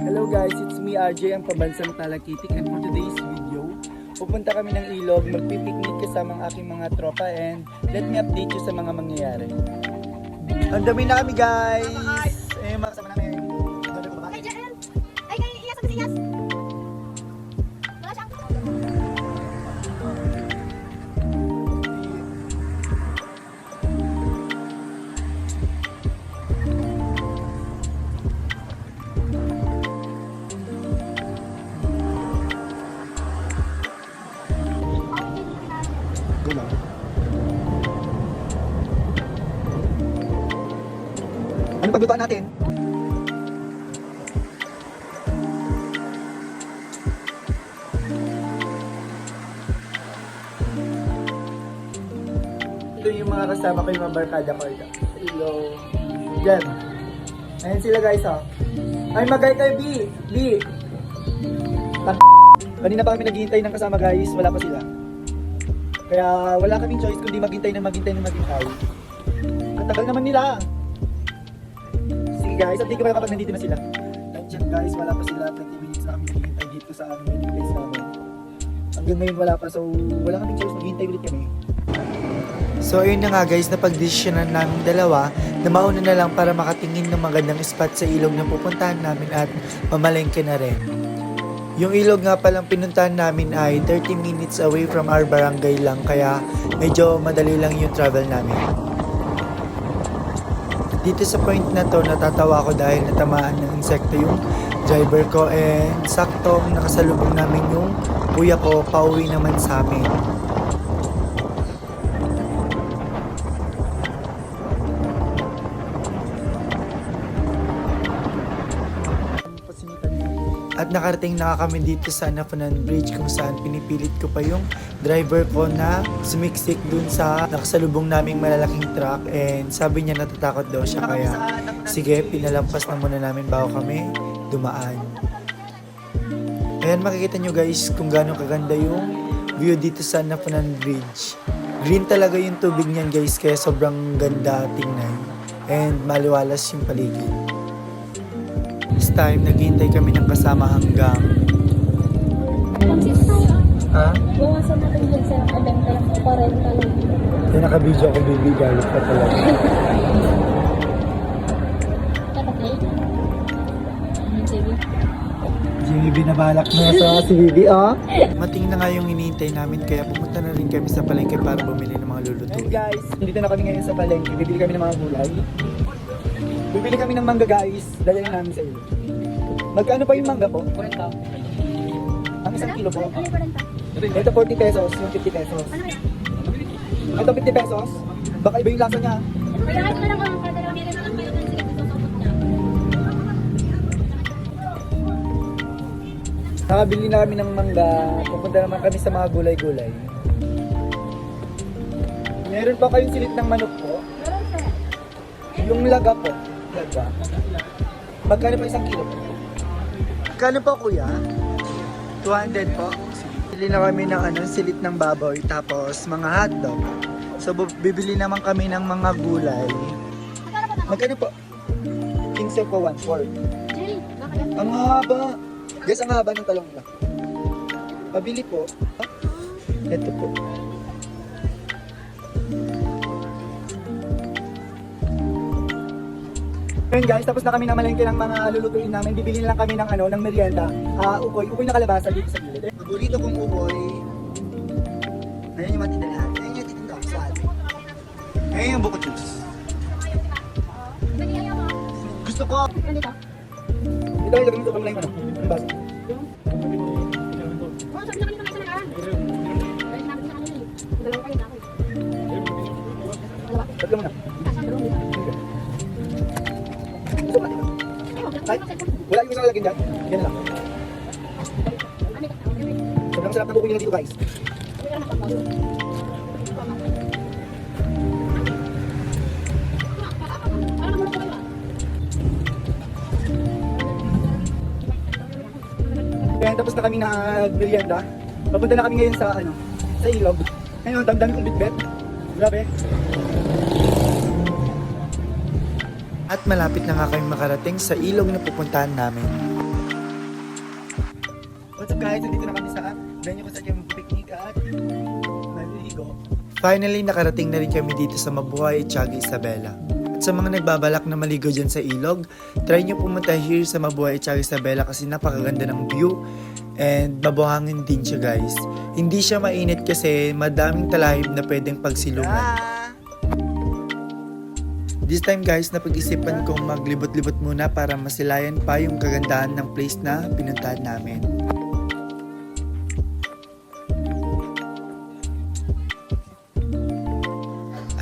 Hello guys, it's me RJ, ang pambansang Talakitik, and for today's video, pupunta kami ng ilog, magpipiknik kasama ang aking mga tropa, and let me update you sa mga mangyayari. Ang dami na kami guys! Eh, makasama namin. Ay, Jan! Ay, kay Iyas, ang Iyas! Wala siyang... Ano paglutuan natin? Ito yung mga kasama ko, yung mga barkada ko. Hello. Yan. Ayan sila guys ha. Ay magay kayo B! B! Kanina pa kami naghihintay ng kasama guys, wala pa sila. Kaya wala kaming choice kundi maghintay. Ang tagal naman nila. Sige guys, update ko kayo kapag nandito na sila. Nandiyan guys, wala pa sila. 20 minutes na kami naghihintay dito sa meeting place namin. Hanggang ngayon wala pa, so wala kaming choice, maghihintay ulit kami. So ayun na nga guys, napag-desisyonan namin dalawa na mauna na lang para makatingin ng magandang spot sa ilog na pupuntahan namin at mamalengke na rin. Yung ilog nga palang pinuntahan namin ay 30 minutes away from our barangay lang, kaya medyo madali lang yung travel namin. Dito sa point na to, natatawa ako dahil natamaan ng insekto yung driver ko, and saktong nakasalubong namin yung kuya ko pauwi naman sa amin. At nakarating na kami dito sa Nafunan Bridge, kung saan pinipilit ko pa yung driver ko na sumiksik dun sa nakasalubong naming malalaking truck, and sabi niya natatakot daw siya, kaya sige, pinalampas na muna namin bago kami dumaan. Ayan, makikita nyo guys kung gaano kaganda yung view dito sa Nafunan Bridge. Green talaga yung tubig niyan guys, kaya sobrang ganda tingnan and maliwalas yung paligid. This time, naghihintay kami ng kasama hanggang... Consist tayo. Ha? Bawasan natin dyan sa event lang. Parental lang. Kaya naka-video ako, baby, galit ka talaga. Naka-play? Sige. Jimmy, binabalak mo sa si Bibi, ah? Mating na nga yung hinihintay namin, kaya pumunta na rin kami sa palengke para bumili ng mga lulutuin. Hey guys, dito na kami ngayon sa palengke. Bibili kami ng mga gulay. Bibili kami ng mangga guys, dalhin namin sa iyo. Magkano pa yung mangga po? 40. Ang isang kilo po? Ano ba rin ta? Ito 40 pesos, yung 50 pesos. Ano yan? Ito 50 pesos? Baka iba yung lasa niya. Kaya kahit na lang ang kada lang meron ang mayroon sila dito sa bot niya. Nakabili na kami ng mangga, pupunta naman kami sa mga gulay-gulay. Meron pa kayong silit ng manok po? Meron sir. Yung laga po. Laga. Magkano pa isang kilo? Magkano po kuya? 200 po. Bili na kami ng silit ng baboy, tapos mga hotdog. So bibili naman kami ng mga gulay. Magkano po? 15 po, 1/4. Jay, bakit? Ang haba. Guys, ang haba ng talong na. Pabili po. Ito po. Ngayon guys, tapos na kami namalengke ng mga lulutuin namin. Bibili na lang kami ng merienda. Ukoy na kalabasa dito sa gilid. Paborito kong ukoy. Ayan yung matita lahat. Ayan yung titinda. Saan? Ayan yung buko juice. Gusto ko. Ganito. Ito yung lagay mo sa pamilay mo. Ang basa. Oo, sabi na kanina may isa na lang. Dahil namin sa kanila eh. Dalawa kayo na ako eh. Dalawa. Tatlo mo na. Kasama dalawang dito. Gusto mo natin. Ay, wala yung isang lalagyan dyan. Yan lang. Sobrang sarap na buko nila dito guys. Kaya tapos na kami nag-merienda. Papunta na kami ngayon sa ilog. Ngayon, damdami kong bitbit. Grabe. At malapit na nga kami makarating sa ilog na pupuntahan namin. What's up guys? Nandito na kami sa venue kung saan kami mag-picnic at maliligo. Finally, nakarating na rin kami dito sa Mabuhay, Tiaga Isabela. At sa mga nagbabalak na maligo dyan sa ilog, try nyo pumunta here sa Mabuhay, Tiaga Isabela kasi napakaganda ng view and mabuhangin din siya guys. Hindi siya mainit kasi madaming talahib na pwedeng pagsilungan. This time guys, napag-isipan kong maglibot-libot muna para masilayan pa yung kagandahan ng place na pinuntahan namin.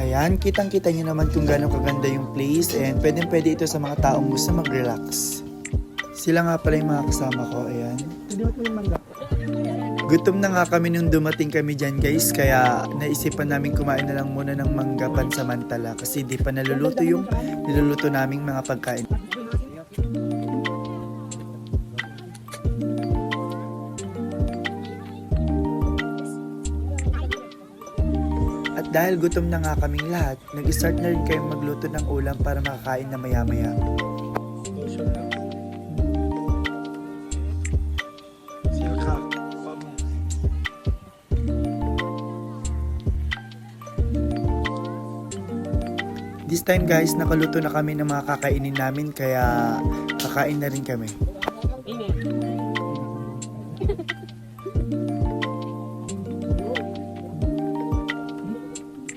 Ayan, kitang-kita nyo naman kung gaano kaganda yung place and pwedeng-pwede ito sa mga taong gusto mag-relax. Sila nga pala yung mga kasama ko, ayan. Pwede mo yung mangga. Gutom na nga kami nung dumating kami dyan guys, kaya naisipan namin kumain na lang muna ng mangga pansamantala kasi di pa naluluto yung niluluto naming mga pagkain. At dahil gutom na nga kaming lahat, nag-start na rin kayong magluto ng ulam para makakain na maya-maya. This time guys, nakaluto na kami ng mga kakainin namin kaya kakain na rin kami.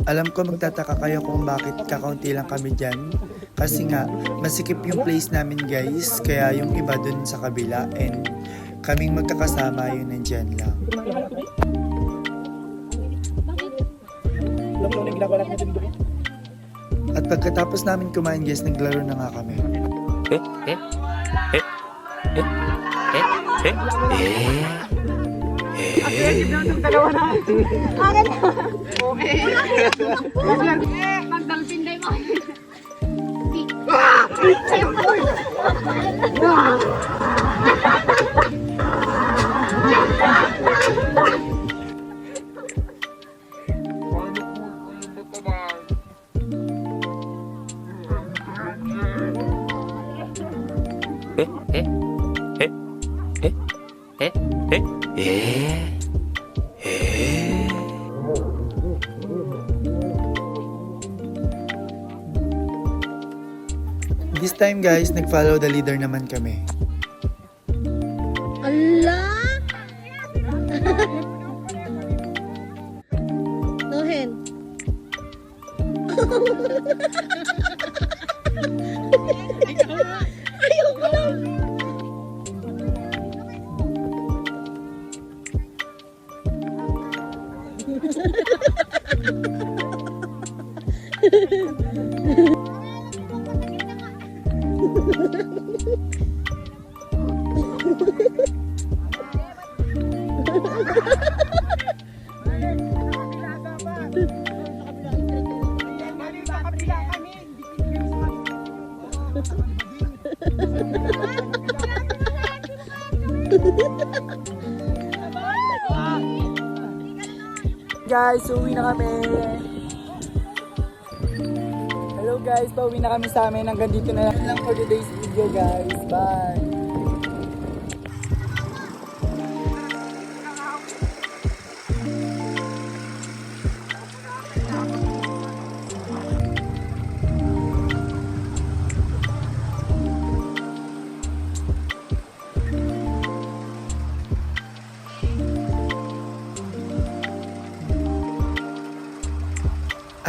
Alam ko magtataka kayo kung bakit kakaunti lang kami dyan. Kasi nga, masikip yung place namin guys, kaya yung iba dun sa kabila and kaming magkakasama yun nandyan lang. Alam mo na yung ginagawa natin doon. At pagkatapos namin kumain guys, naglaro na nga kami. Pagdalpin na mo. This time guys, nag-follow the leader naman kami. Allah! Nohen. Ayaw ko lang. Guys, uwi na kami. Hello guys, pauwi na kami sa amin. Hanggang dito na lang for today's video guys. Bye!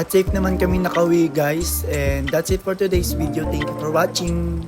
At safe naman kami nakauwi guys. And that's it for today's video. Thank you for watching.